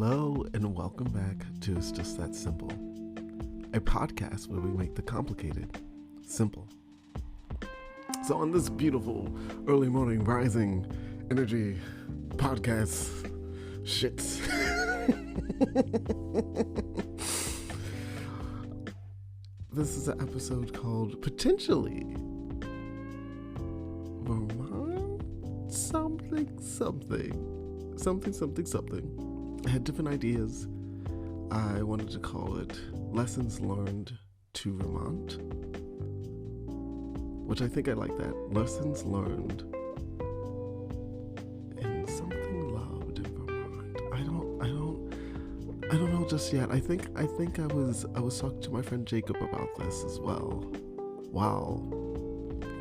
Hello and welcome back to It's Just That Simple, a podcast where we make the complicated simple. So on this beautiful early morning rising energy podcast shits, this is an episode called Potentially Vermont something. I had different ideas. I wanted to call it Lessons Learned to Vermont, which I think I like that. Lessons Learned and Something Loved in Vermont. I don't know just yet. I think I was talking to my friend Jacob about this as well while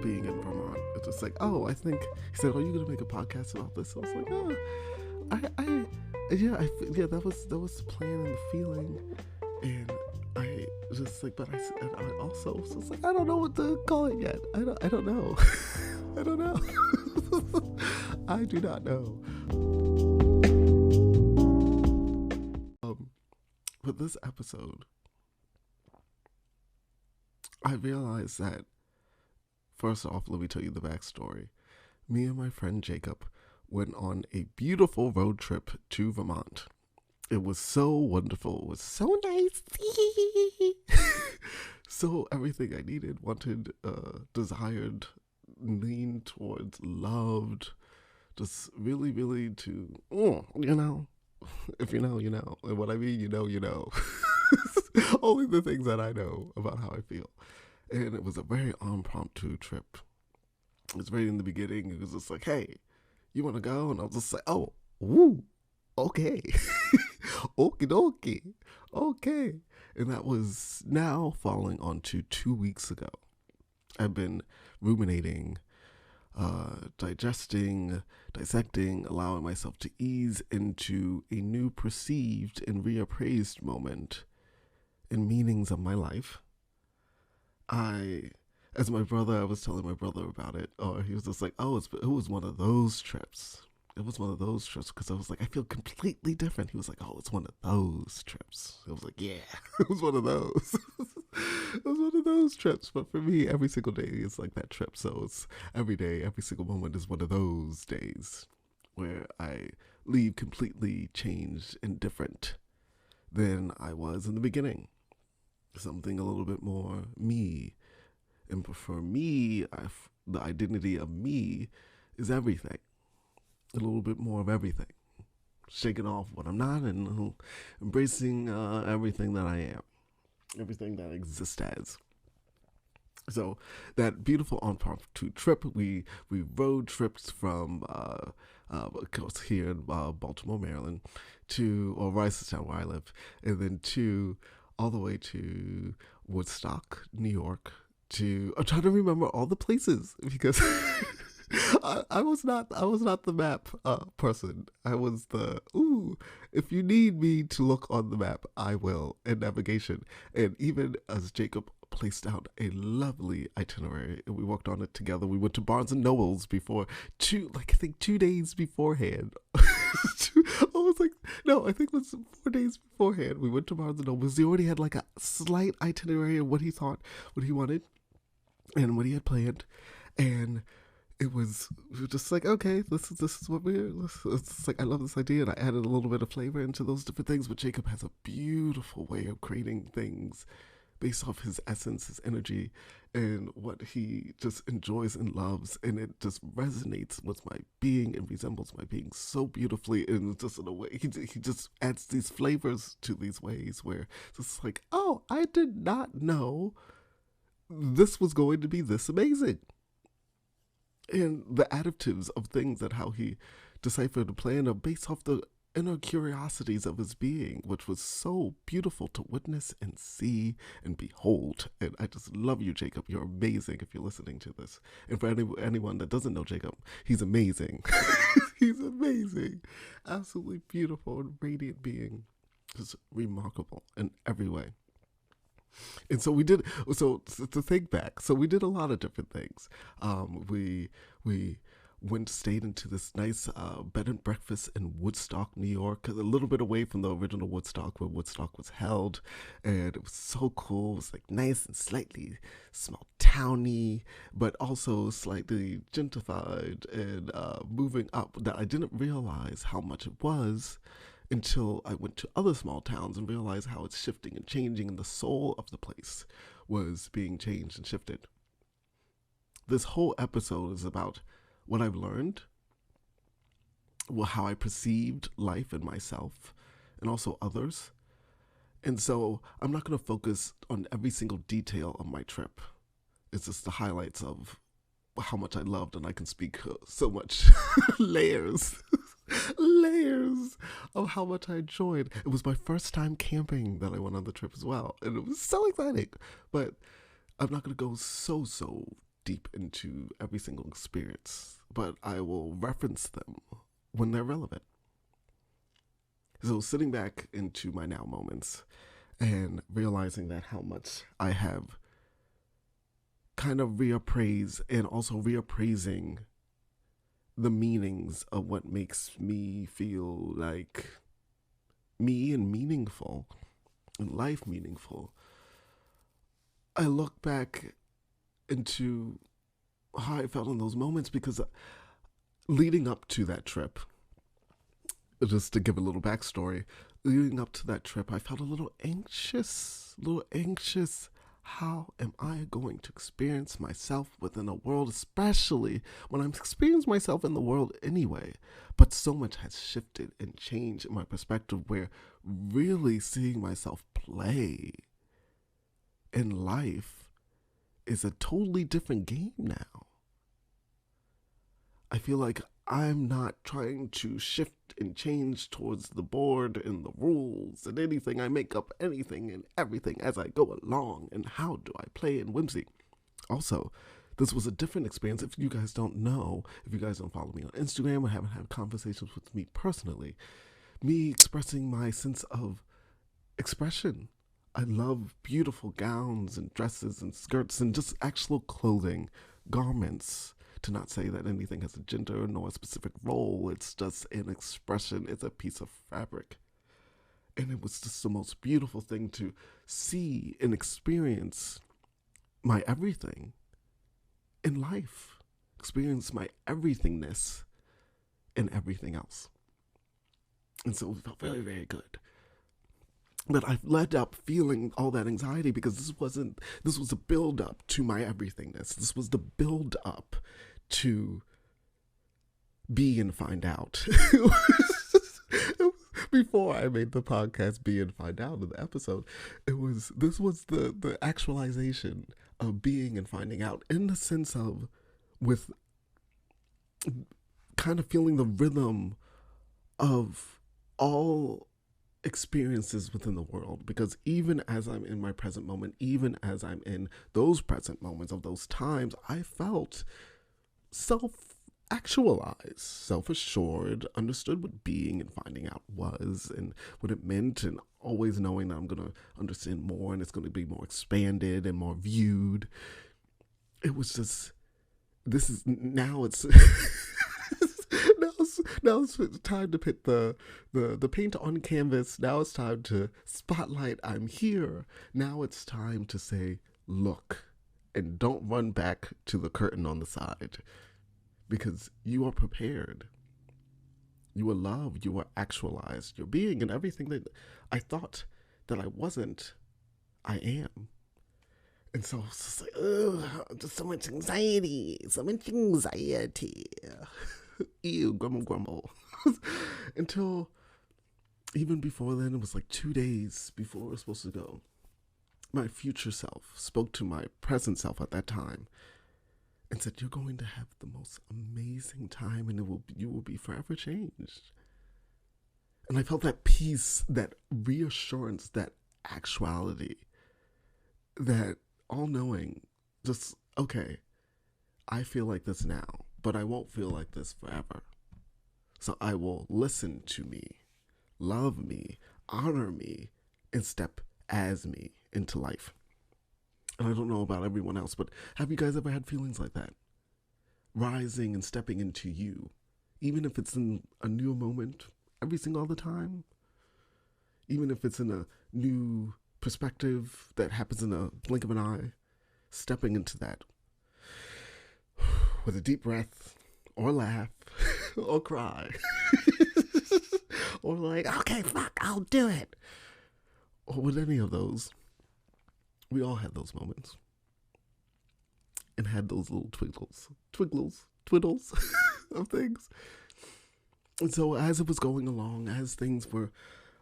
being in Vermont. It's just like, he said, "Are you gonna make a podcast about this?" I was like, that was the plan and the feeling, and I just like, but I also was like, I don't know what to call it yet. I don't know. I don't know. I do not know. But this episode, I realized that, first off, let me tell you the backstory. Me and my friend Jacob went on a beautiful road trip to Vermont. It was so wonderful. It was so nice. So everything I needed, wanted, desired, leaned towards, loved, just really, really to, if you know, you know. And what I mean, you know. Only the things that I know about how I feel. And it was a very impromptu trip. It was right in the beginning. It was just like, hey, you want to go? And I was just like, oh, woo, okay. Okie dokie. Okay. And that was now falling onto 2 weeks ago. I've been ruminating, digesting, dissecting, allowing myself to ease into a new perceived and reappraised moment in meanings of my life. I was telling my brother about it, or he was just like, it was one of those trips. It was one of those trips, because I was like, I feel completely different. He was like, it's one of those trips. I was like, yeah, it was one of those. It was one of those trips. But for me, every single day is like that trip. So it's every day, every single moment is one of those days where I leave completely changed and different than I was in the beginning. Something a little bit more me. And for me, the identity of me is everything. A little bit more of everything. Shaking off what I'm not and embracing everything that I am. Everything that I exist as. So that beautiful impromptu trip, we road tripped from here in Baltimore, Maryland, or Ricestown, where I live, and then all the way to Woodstock, New York. I'm trying to remember all the places, because I was not the map person. I was if you need me to look on the map, I will, in navigation. And even as Jacob placed out a lovely itinerary, and we worked on it together. We went to Barnes and Noble's before 2 days beforehand. I think it was 4 days beforehand. We went to Barnes and Noble's. He already had like a slight itinerary of what he thought, what he wanted, and what he had planned. And we were just like, okay, this is what it's like, I love this idea. And I added a little bit of flavor into those different things. But Jacob has a beautiful way of creating things based off his essence, his energy, and what he just enjoys and loves. And it just resonates with my being and resembles my being so beautifully. And just in a way, he just adds these flavors to these ways where it's just like, I did not know this was going to be this amazing. And the additives of things that how he deciphered the plan are based off the inner curiosities of his being, which was so beautiful to witness and see and behold. And I just love you, Jacob. You're amazing if you're listening to this. And for anyone that doesn't know Jacob, he's amazing. He's amazing. Absolutely beautiful and radiant being. Just remarkable in every way. And so to think back, so we did a lot of different things. We stayed into this nice bed and breakfast in Woodstock, New York, a little bit away from the original Woodstock where Woodstock was held. And it was so cool. It was like nice and slightly small towny, but also slightly gentrified and moving up, that I didn't realize how much it was until I went to other small towns and realized how it's shifting and changing, and the soul of the place was being changed and shifted. This whole episode is about what I've learned, how I perceived life and myself, and also others. And so I'm not going to focus on every single detail of my trip. It's just the highlights of how much I loved, and I can speak so much layers of how much I enjoyed. It was my first time camping that I went on the trip as well, and it was so exciting. But I'm not going to go so deep into every single experience, but I will reference them when they're relevant. So sitting back into my now moments and realizing that how much I have kind of reappraised, and also reappraising the meanings of what makes me feel like me and meaningful, and life meaningful. I look back into how I felt in those moments, because leading up to that trip, just to give a little backstory, leading up to that trip, I felt a little anxious. How am I going to experience myself within a world, especially when I'm experiencing myself in the world anyway? But so much has shifted and changed in my perspective, where really seeing myself play in life is a totally different game now. I feel like I'm not trying to shift and change towards the board and the rules and anything. I make up anything and everything as I go along. And how do I play in whimsy? Also, this was a different experience. If you guys don't know, if you guys don't follow me on Instagram or haven't had conversations with me personally, me expressing my sense of expression. I love beautiful gowns and dresses and skirts and just actual clothing, garments. To not say that anything has a gender nor a specific role, it's just an expression, it's a piece of fabric. And it was just the most beautiful thing to see and experience my everything in life, experience my everythingness in everything else. And so it felt very, very good. But I led up feeling all that anxiety because this was a build up to my everythingness. This was the build up to be and find out. Before I made the podcast Be and Find Out in the episode, this was the actualization of being and finding out, in the sense of, with kind of feeling the rhythm of all experiences within the world. Because even as I'm in my present moment, even as I'm in those present moments of those times, I felt self-actualized, self-assured, understood what being and finding out was and what it meant, and always knowing that I'm going to understand more and it's going to be more expanded and more viewed. It was just, now it's now it's time to put the paint on canvas. Now it's time to spotlight. I'm here. Now it's time to say, look, and don't run back to the curtain on the side, because you are prepared. You are loved. You are actualized. You're being, and everything that I thought that I wasn't, I am. And so it's just like, just so much anxiety. Ew, grumble. Until even before then, it was like 2 days before we were supposed to go, my future self spoke to my present self at that time and said, you're going to have the most amazing time, and you will be forever changed. And I felt that peace, that reassurance, that actuality, that all-knowing, just, okay, I feel like this now, but I won't feel like this forever. So I will listen to me, love me, honor me, and step as me into life. And I don't know about everyone else, but have you guys ever had feelings like that? rising and stepping into you, even if it's in a new moment every single other time, even if it's in a new perspective that happens in a blink of an eye, stepping into that with a deep breath or laugh or cry or like, okay, fuck, I'll do it. Or with any of those, we all had those moments and had those little twiddles of things. And so as it was going along, as things were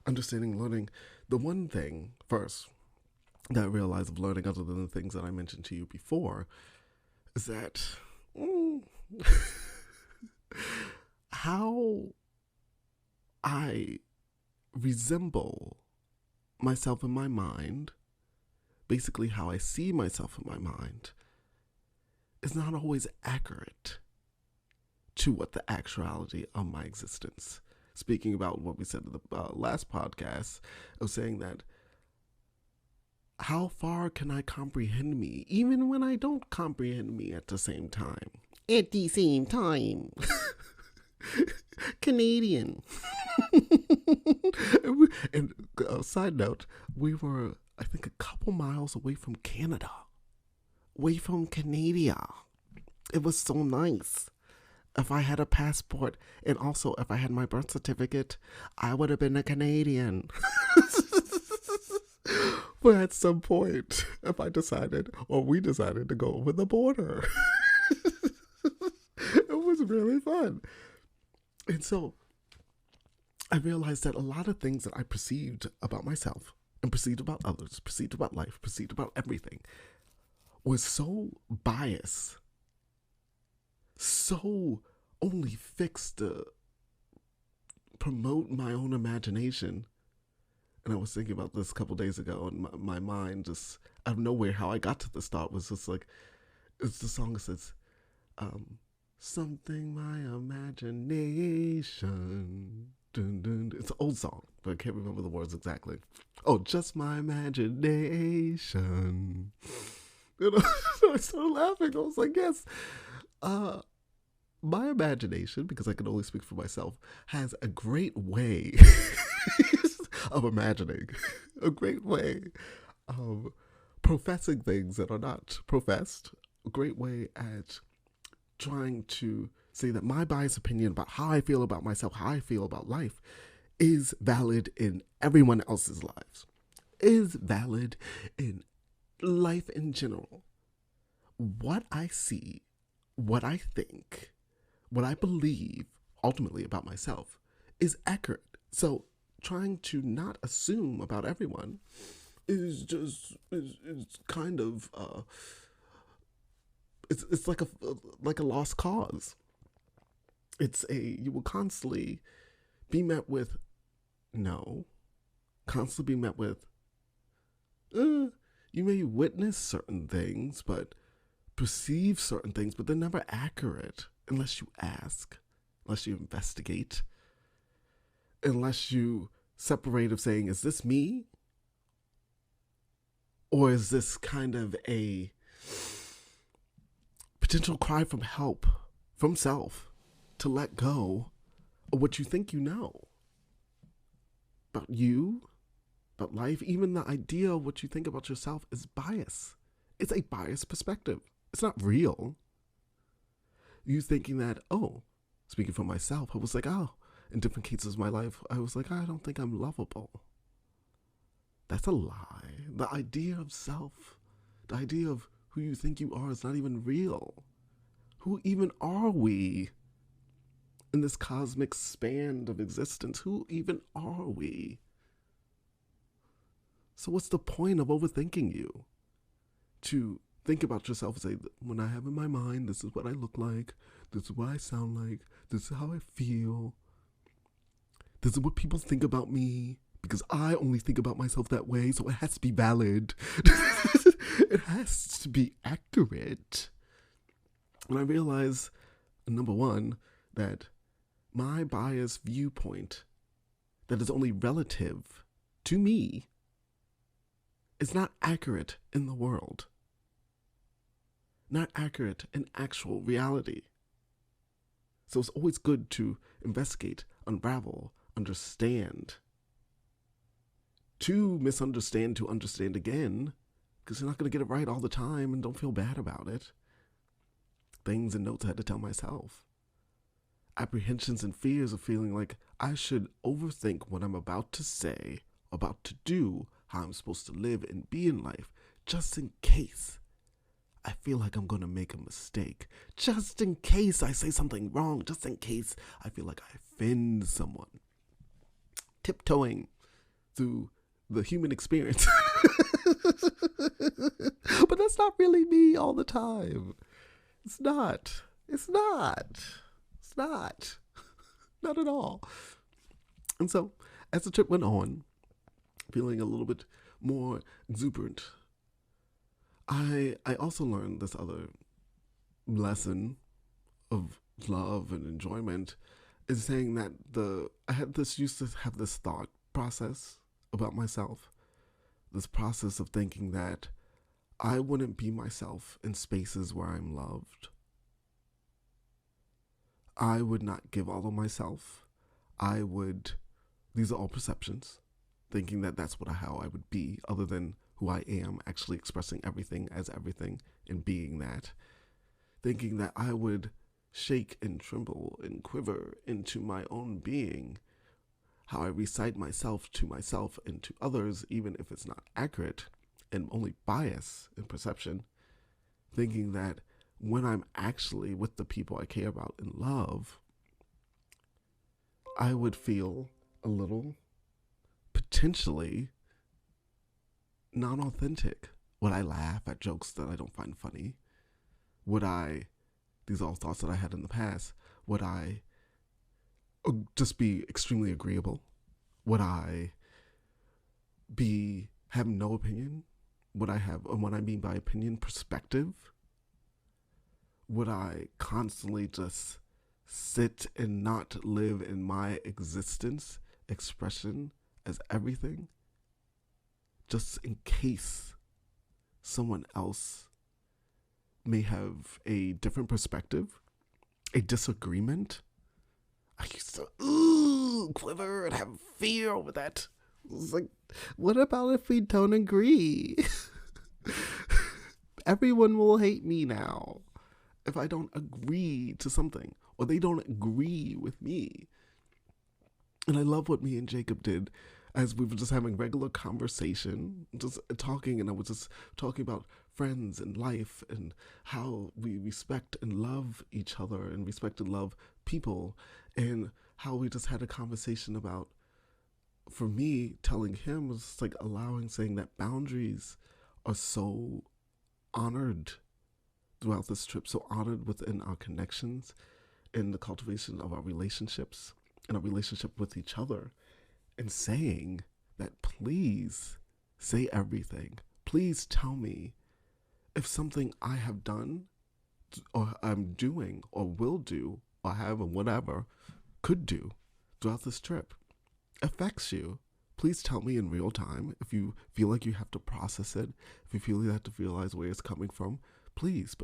understanding, learning, the one thing first that I realized of learning, other than the things that I mentioned to you before, is that how I resemble myself in my mind, basically how I see myself in my mind, is not always accurate to what the actuality of my existence. Speaking about what we said in the last podcast, of saying that how far can I comprehend me, even when I don't comprehend me at the same time? At the same time. Canadian. And side note, we were, I think, a couple miles away from Canada. Away from Canada. It was so nice. If I had a passport, and also if I had my birth certificate, I would have been a Canadian. But at some point, if I decided, or we decided to go over the border, it was really fun. And so I realized that a lot of things that I perceived about myself and perceived about others, perceived about life, perceived about everything, was so biased, so only fixed to promote my own imagination. And I was thinking about this a couple days ago, and my mind just, out of nowhere, how I got to this thought was just like, it's the song that says, something my imagination. Dun, dun, dun. It's an old song, but I can't remember the words exactly. Oh, just my imagination. You know, so I started laughing. I was like, yes, my imagination, because I can only speak for myself, has a great way of imagining, a great way of professing things that are not professed, a great way at trying to say that my biased opinion about how I feel about myself, how I feel about life, is valid in everyone else's lives, is valid in life in general. What I see, what I think, what I believe ultimately about myself is accurate. So trying to not assume about everyone is just, is kind of, it's like a lost cause. You will constantly be met with no, constantly be met with, you may witness certain things, but perceive certain things, but they're never accurate unless you ask, unless you investigate, unless you separate of saying, is this me? Or is this kind of a potential cry from help, from self, to let go of what you think you know about you, about life? Even the idea of what you think about yourself is bias. It's a biased perspective. It's not real. You thinking that, speaking for myself, I was like, in different cases of my life, I was like, I don't think I'm lovable. That's a lie. The idea of self, the idea of who you think you are is not even real. Who even are we in this cosmic span of existence? Who even are we? So what's the point of overthinking you? To think about yourself and say, when I have in my mind, this is what I look like, this is what I sound like, this is how I feel, this is what people think about me, because I only think about myself that way, so it has to be valid. It has to be accurate. And I realize, number one, that my biased viewpoint that is only relative to me is not accurate in the world. Not accurate in actual reality. So it's always good to investigate, unravel, understand, to misunderstand, to understand again, because you're not going to get it right all the time, and don't feel bad about it. Things and notes I had to tell myself. Apprehensions and fears of feeling like I should overthink what I'm about to say, about to do, how I'm supposed to live and be in life, just in case I feel like I'm going to make a mistake, just in case I say something wrong, just in case I feel like I offend someone. Tiptoeing through the human experience. But that's not really me all the time. It's not. It's not. It's not. Not at all. And so, as the trip went on, feeling a little bit more exuberant, I also learned this other lesson of love and enjoyment, is saying that used to have this thought process about myself, this process of thinking that I wouldn't be myself in spaces where I'm loved. I would not give all of myself. These are all perceptions, thinking that that's how I would be, other than who I am, actually expressing everything as everything and being that. Thinking that I would shake and tremble and quiver into my own being, how I recite myself and to others, even if it's not accurate and only bias in perception. Thinking that when I'm actually with the people I care about and love, I would feel a little potentially non-authentic. Would I laugh at jokes that I don't find funny? These are all thoughts that I had in the past, would I just be extremely agreeable? Would I have no opinion? Would I have, and what I mean by opinion, perspective? Would I constantly just sit and not live in my existence, expression as everything, just in case someone else may have a different perspective, a disagreement? I used to quiver and have fear over that. It's like, what about if we don't agree? Everyone will hate me now if I don't agree to something, or they don't agree with me. And I love what me and Jacob did as we were just having regular conversation, just talking, and I was just talking about friends and life and how we respect and love each other and respect and love people, and how we just had a conversation about, for me, telling him was like saying that boundaries are so honored throughout this trip, so honored within our connections, in the cultivation of our relationships and our relationship with each other, and saying that please say everything. Please tell me if something I have done or I'm doing or will do or have or whatever could do throughout this trip affects you. Please tell me in real time. If you feel like you have to process it, if you feel you have to realize where it's coming from, please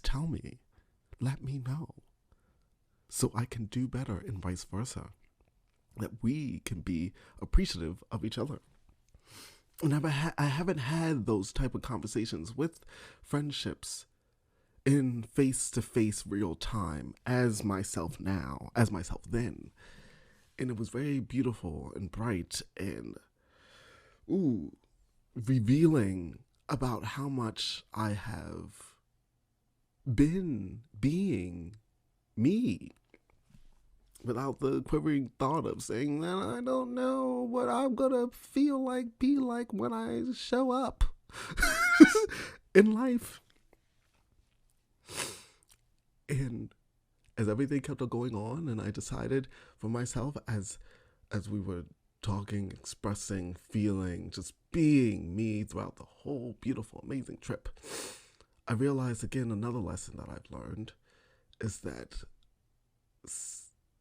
tell me. Let me know so I can do better, and vice versa. That we can be appreciative of each other. And I haven't had those type of conversations with friendships in face-to-face real time as myself now, as myself then. And it was very beautiful and bright and revealing about how much I have been being me, without the quivering thought of saying that I don't know what I'm gonna be like when I show up in life. And as everything kept on going on, and I decided for myself, as we were talking, expressing, feeling, just being me throughout the whole beautiful, amazing trip, I realized again another lesson that I've learned is that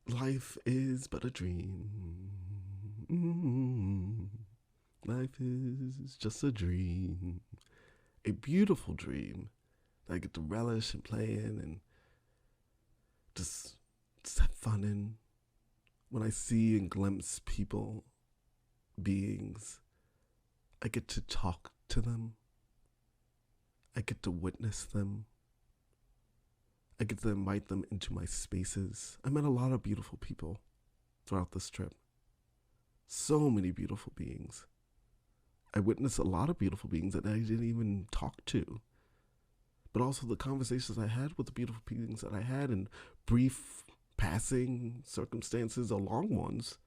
life is but a dream. Life is just a dream. A beautiful dream that I get to relish and play in, and just fun in, when I see and glimpse people, beings, I get to talk to them. I get to witness them. I get to invite them into my spaces. I met a lot of beautiful people throughout this trip. So many beautiful beings. I witnessed a lot of beautiful beings that I didn't even talk to. But also the conversations I had with the beautiful beings that I had in brief passing circumstances or long ones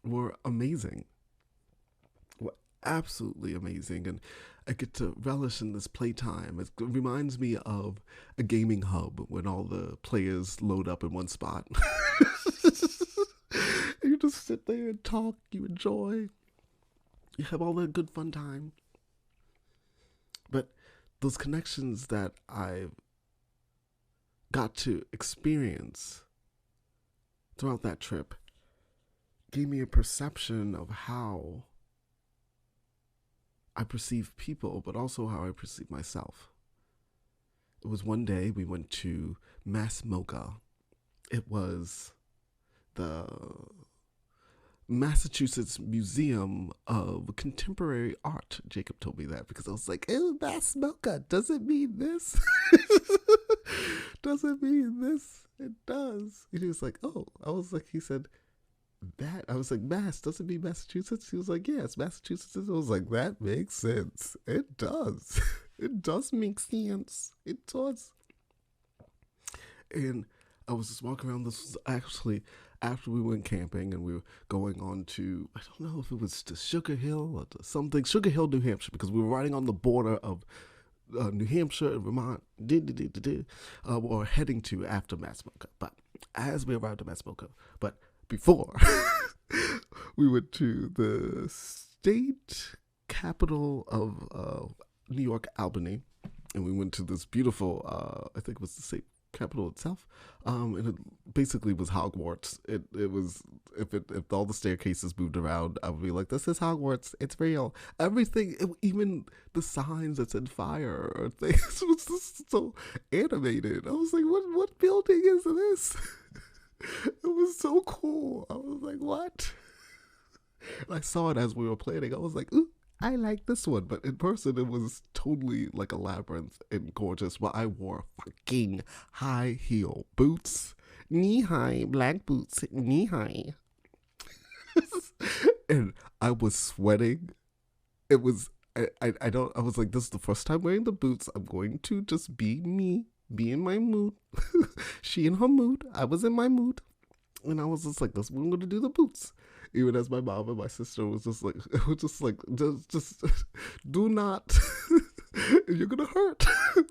were amazing. Were absolutely amazing. And I get to relish in this playtime. It reminds me of a gaming hub when all the players load up in one spot. You just sit there and talk, you enjoy, you have all that good fun time. But those connections that I've got to experience throughout that trip gave me a perception of how I perceive people, but also how I perceive myself. It was one day we went to Masmoka. It was the Massachusetts Museum of Contemporary Art. Jacob told me that because I was like, "Oh, Masmoka, does it mean this? Does it mean this? It does." And he was like, "Oh," I was like, he said, "That," I was like, "Mass, does it mean Massachusetts?" He was like, "Yes, Massachusetts." I was like, "That makes sense. It does. It does make sense. It does." And I was just walking around. This was actually after we went camping and we were going on to, I don't know if it was to Sugar Hill or to something, Sugar Hill, New Hampshire, because we were riding on the border of New Hampshire and Vermont, or heading to after Masmoka. But as we arrived at Masmoka, but before, we went to the state capital of New York, Albany, and we went to this beautiful, I think it was the state capital itself, and it basically was Hogwarts. It was, if all the staircases moved around, I would be like, "This is Hogwarts. It's real." Everything, even the signs that said fire or things, was just so animated. I was like, "What building is this?" It was so cool. I was like, "What?" And I saw it as we were planning. I was like, "Ooh, I like this one." But in person, it was totally like a labyrinth and gorgeous. But I wore fucking high heel boots, knee high black boots, knee high, and I was sweating. It was I don't. I was like, "This is the first time wearing the boots. I'm going to just be me, be in my mood." She in her mood. I was in my mood, and I was just like, "This we're going to do the boots." Even as my mom and my sister was just like, it was just like, just do not, you're gonna hurt,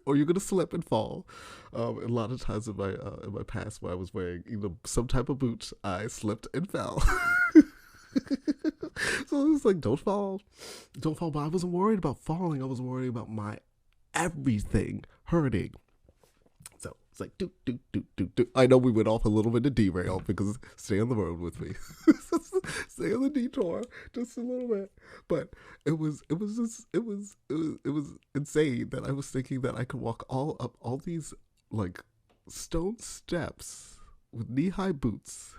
or you're gonna slip and fall. A lot of times in my past, when I was wearing either some type of boots, I slipped and fell. So it was like, don't fall. But I wasn't worried about falling. I was worried about my everything hurting. So it's like, do. I know we went off a little bit to derail because stay on the road with me. Stay on the detour just a little bit. But it was insane that I was thinking that I could walk all up all these like stone steps with knee-high boots.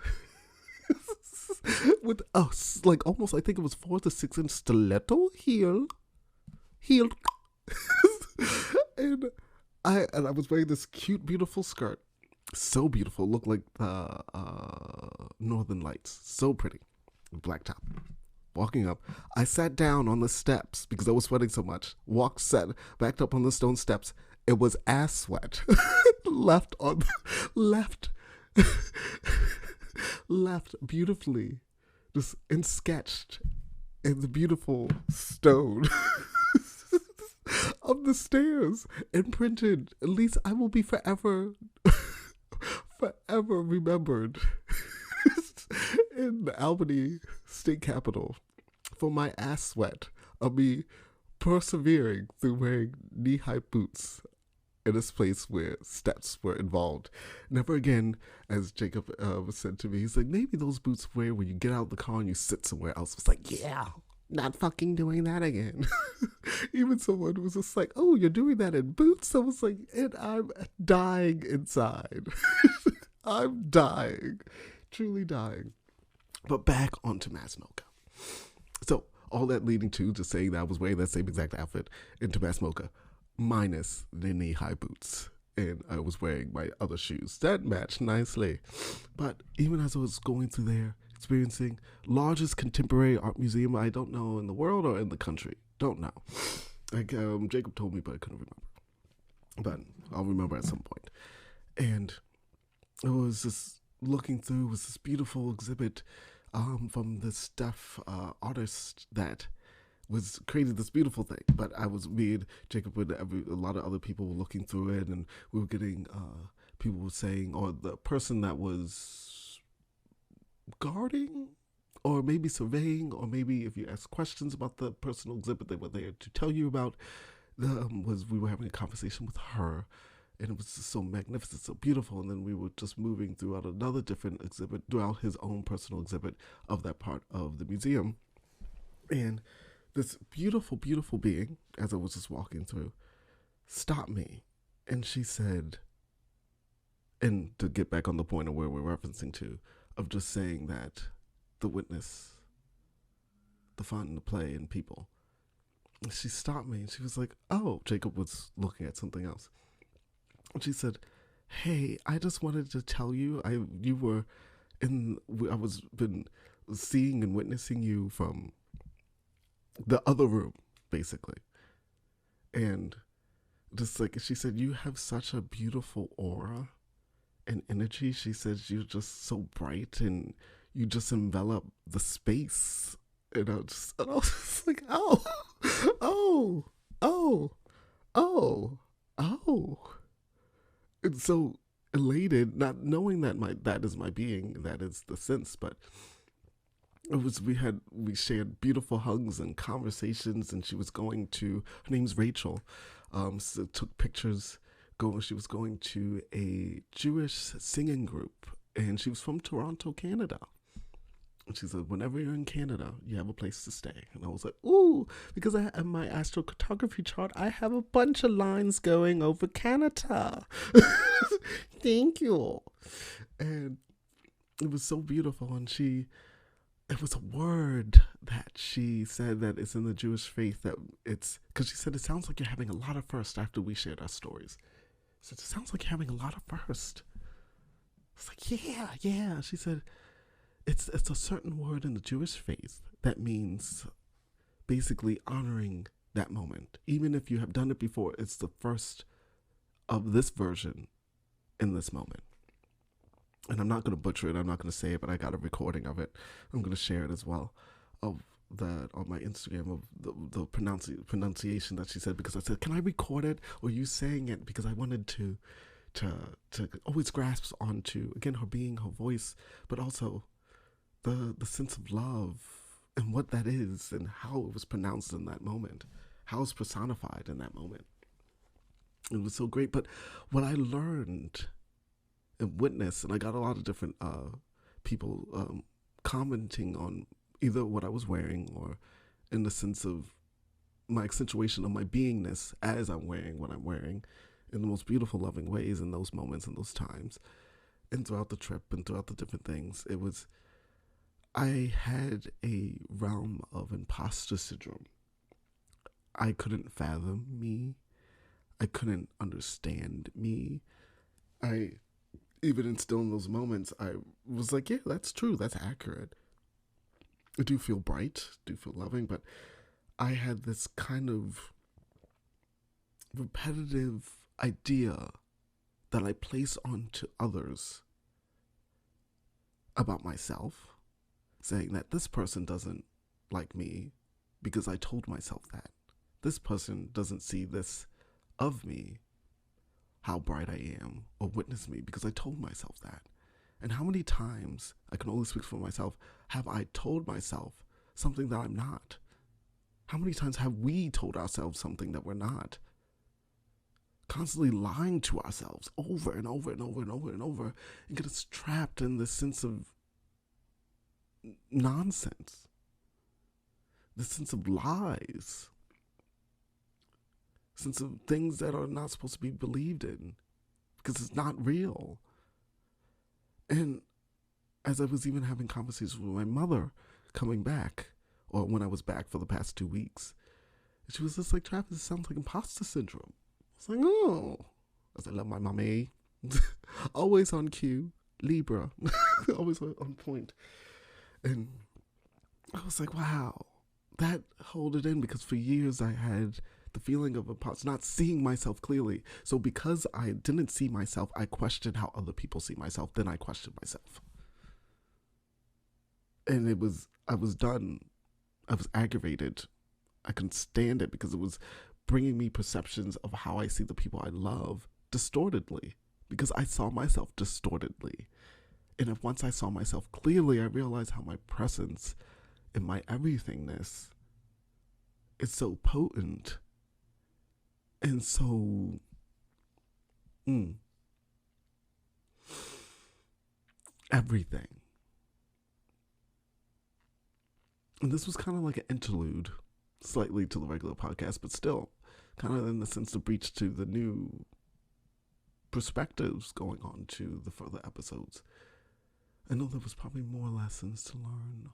With us, like almost, I think it was 4 to 6 inch stiletto heel. and I was wearing this cute, beautiful skirt. So beautiful. Looked like Northern Lights. So pretty. Black top. Walking up. I sat down on the steps because I was sweating so much. Backed up on the stone steps. It was ass sweat. left beautifully. Just sketched in the beautiful stone. Of the stairs, imprinted. At least I will be forever remembered in the Albany state capital for my ass sweat of me persevering through wearing knee-high boots in this place where steps were involved. Never again, as Jacob said to me, he's like, "Maybe those boots wear when you get out of the car and you sit somewhere else." I was like, "Yeah, not fucking doing that again." Even someone was just like, "Oh, you're doing that in boots?" I was like, and I'm dying inside. I'm dying, truly dying. But back onto Mass Mocha. So all that leading to saying that I was wearing that same exact outfit into Mass Mocha, minus the knee-high boots. And I was wearing my other shoes. That matched nicely. But even as I was going through there, experiencing largest contemporary art museum, I don't know in the world or in the country. Don't know. Like Jacob told me, but I couldn't remember. But I'll remember at some point. And it was just looking through, was this beautiful exhibit from this deaf artist that was created this beautiful thing. But I was weird. Jacob and a lot of other people were looking through it, and we were getting people were saying, or the person that was guarding, or maybe surveying, or maybe if you ask questions about the personal exhibit they were there to tell you about, was we were having a conversation with her. And it was just so magnificent, so beautiful. And then we were just moving throughout another different exhibit, throughout his own personal exhibit of that part of the museum. And this beautiful, beautiful being, as I was just walking through, stopped me. And she said, and to get back on the point of where we're referencing to, of just saying that the witness, the fun, the play, and people. And she stopped me and she was like, oh, Jacob was looking at something else. And she said, hey, I just wanted to tell you, I was been seeing and witnessing you from the other room, basically. And just like, she said, you have such a beautiful aura and energy. She said, you're just so bright and you just envelop the space. And I was just like, oh, oh, oh, oh, oh. And so elated, not knowing that that is my being, that is the sense, but it was we shared beautiful hugs and conversations, and she was going to, her name's Rachel, so took pictures. She was going to a Jewish singing group, and she was from Toronto, Canada. And she said, whenever you're in Canada, you have a place to stay. And I was like, ooh, because in my astrocartography chart, I have a bunch of lines going over Canada. Thank you. And it was so beautiful. And it was a word that she said that is in the Jewish faith, that it's, because she said, it sounds like you're having a lot of first after we shared our stories. She said, it sounds like you're having a lot of first. I was like, yeah. She said, it's a certain word in the Jewish faith that means basically honoring that moment. Even if you have done it before, it's the first of this version in this moment. And I'm not going to butcher it. I'm not going to say it, but I got a recording of it. I'm going to share it as well, of that on my Instagram, of the pronunciation that she said, because I said, can I record it or you saying it? Because I wanted to always grasp onto, again, her being, her voice, but also the sense of love and what that is and how it was pronounced in that moment, how it's personified in that moment. It was so great. But what I learned and witnessed, and I got a lot of different people commenting on either what I was wearing or in the sense of my accentuation of my beingness as I'm wearing what I'm wearing in the most beautiful, loving ways in those moments and those times. And throughout the trip and throughout the different things, I had a realm of imposter syndrome. I couldn't fathom me. I couldn't understand me. Even still in those moments, I was like, yeah, that's true. That's accurate. I do feel bright, do feel loving, but I had this kind of repetitive idea that I place onto others about myself, saying that this person doesn't like me because I told myself that. This person doesn't see this of me, how bright I am, or witness me because I told myself that. And how many times, I can only speak for myself, have I told myself something that I'm not? How many times have we told ourselves something that we're not? Constantly lying to ourselves over and over and over and over and over, and get us trapped in this sense of nonsense, this sense of lies, sense of things that are not supposed to be believed in because it's not real. And as I was even having conversations with my mother coming back, or when I was back for the past 2 weeks, she was just like, Travis, it sounds like imposter syndrome. I was like, oh. I love my mommy. Always on cue. Libra. Always on point. And I was like, wow. That held it in, because for years I had the feeling of imposter, not seeing myself clearly. So because I didn't see myself, I questioned how other people see myself. Then I questioned myself. And I was done. I was aggravated. I couldn't stand it, because it was bringing me perceptions of how I see the people I love distortedly, because I saw myself distortedly. And if once I saw myself clearly, I realized how my presence and my everythingness is so potent and so everything. And this was kind of like an interlude, slightly to the regular podcast, but still kind of in the sense to breach to the new perspectives going on to the further episodes. I know there was probably more lessons to learn,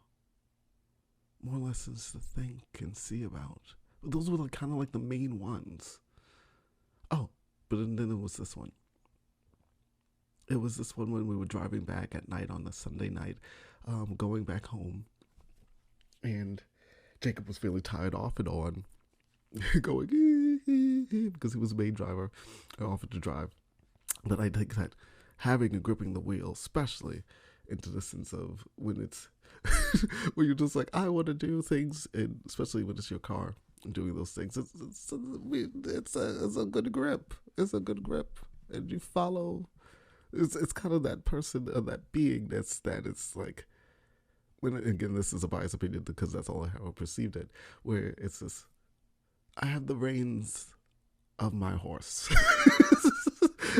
more lessons to think and see about. But those were like kind of like the main ones. Oh, but then there was this one. It was this one when we were driving back at night on a Sunday night, going back home. And Jacob was feeling tired off and on, going because he was the main driver. I offered to drive. But I think that having and gripping the wheel, especially into the sense of when it's when you're just like, I want to do things, and especially when it's your car and doing those things, it's a good grip. It's a good grip, and you follow. It's kind of that person or that being that it's like, when, again, this is a biased opinion because that's all I have perceived it, where it's this, I have the reins of my horse.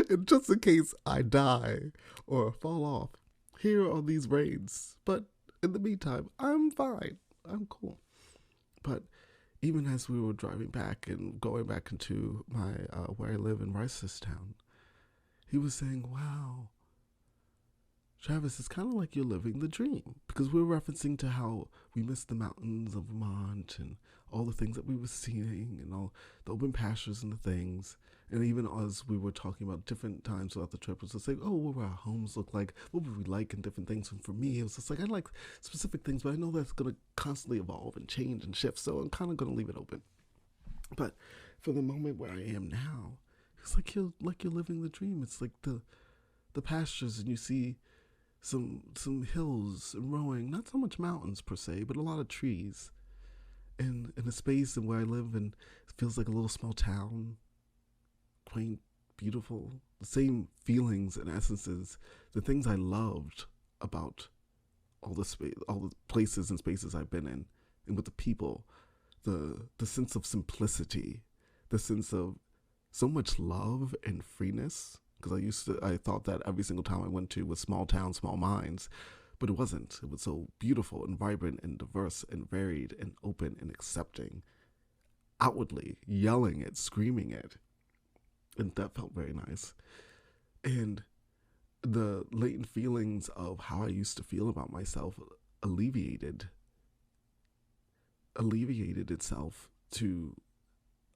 And just in case I die or fall off, here are these reins. But in the meantime, I'm fine. I'm cool. But even as we were driving back and going back into my where I live in Ricestown, he was saying, wow, Travis, it's kind of like you're living the dream, because we're referencing to how we missed the mountains of Vermont and all the things that we were seeing and all the open pastures and the things. And even as we were talking about different times throughout the trip, it was just like, oh, what would our homes look like? What would we like and different things? And for me, it was just like, I like specific things, but I know that's going to constantly evolve and change and shift. So I'm kind of going to leave it open. But for the moment where I am now, it's like you're living the dream. It's like the pastures, and you see some hills and rowing, not so much mountains per se, but a lot of trees. And in a space and where I live, and it feels like a little small town, quaint, beautiful, the same feelings and essences, the things I loved about all the places and spaces I've been in, and with the people, the sense of simplicity, the sense of so much love and freeness. Because I thought that every single town I went to was small town, small minds, but it wasn't. It was so beautiful and vibrant and diverse and varied and open and accepting, outwardly yelling it, screaming it. And that felt very nice. And the latent feelings of how I used to feel about myself alleviated itself to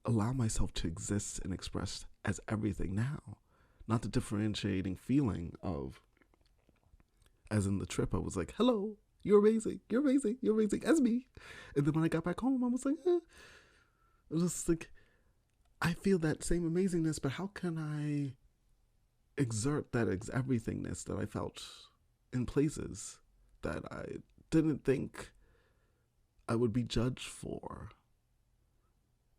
allow myself to exist and express as everything now. Not the differentiating feeling of, as in the trip, I was like, hello, you're amazing, you're amazing, you're amazing, as me. And then when I got back home, I was like, I was just like, I feel that same amazingness, but how can I exert that everythingness that I felt in places that I didn't think I would be judged for?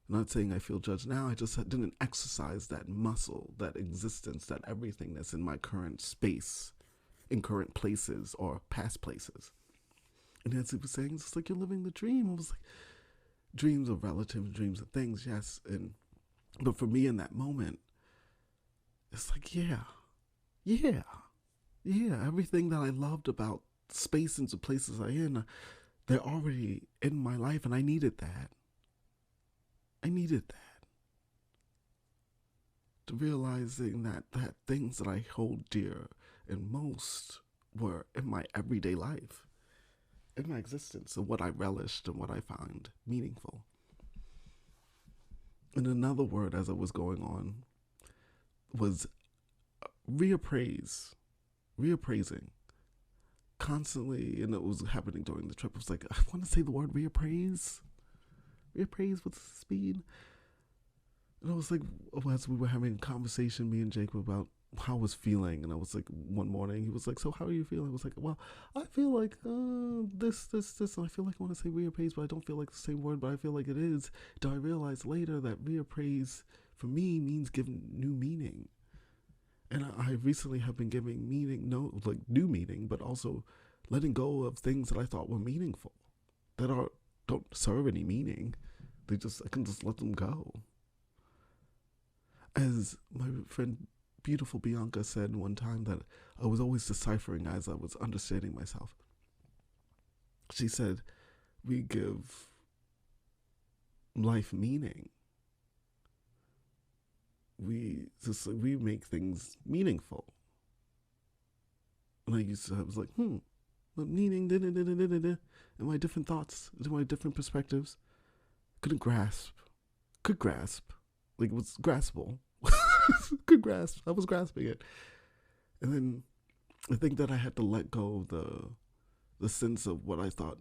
I'm not saying I feel judged now, I just didn't exercise that muscle, that existence, that everythingness in my current space, in current places or past places. And as he was saying, it's like you're living the dream. I was like, dreams are relative, dreams are things, yes. But for me in that moment, it's like, yeah, everything that I loved about spaces and places I'm in, they're already in my life, and I needed that. To realizing that things that I hold dear and most were in my everyday life, in my existence, and what I relished and what I found meaningful. And another word as I was going on was reappraising. Constantly, and it was happening during the trip. I was like, I want to say the word reappraise with speed. And I was like, as we were having a conversation, me and Jacob, about how I was feeling, and I was like, one morning, he was like, so how are you feeling? I was like, well, I feel like this, and I feel like I want to say reappraise, but I don't feel like the same word, but I feel like it is. Do I realize later that reappraise for me means giving new meaning? And I recently have been giving new meaning, but also letting go of things that I thought were meaningful, that don't serve any meaning. I can just let them go. As my friend, beautiful Bianca, said one time, that I was always deciphering as I was understanding myself. She said, we give life meaning. We make things meaningful. And I was like, what meaning, and my different thoughts, and my different perspectives, could grasp, like it was graspable, I was grasping it. And then I think that I had to let go of the sense of what I thought.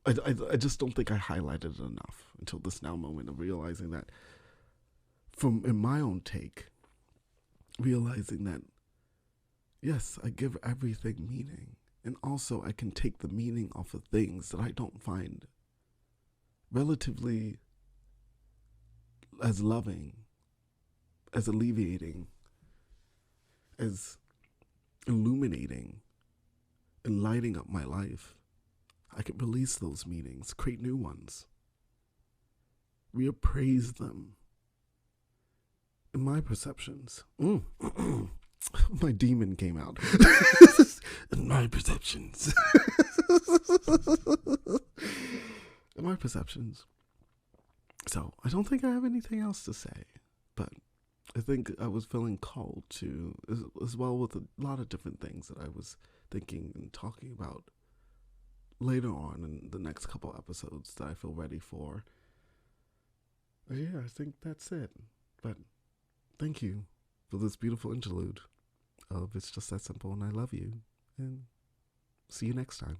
I just don't think I highlighted it enough until this now moment of realizing that, in my own take, realizing that, yes, I give everything meaning. And also I can take the meaning off of things that I don't find relatively as loving, as alleviating, as illuminating, and lighting up my life. I can release those meanings, create new ones, reappraise them in my perceptions. My demon came out. In my perceptions. In my perceptions. So I don't think I have anything else to say, but I think I was feeling called to, as well, with a lot of different things that I was thinking and talking about later on in the next couple episodes that I feel ready for. Yeah, I think that's it. But thank you for this beautiful interlude of It's Just That Simple and I Love You. And see you next time.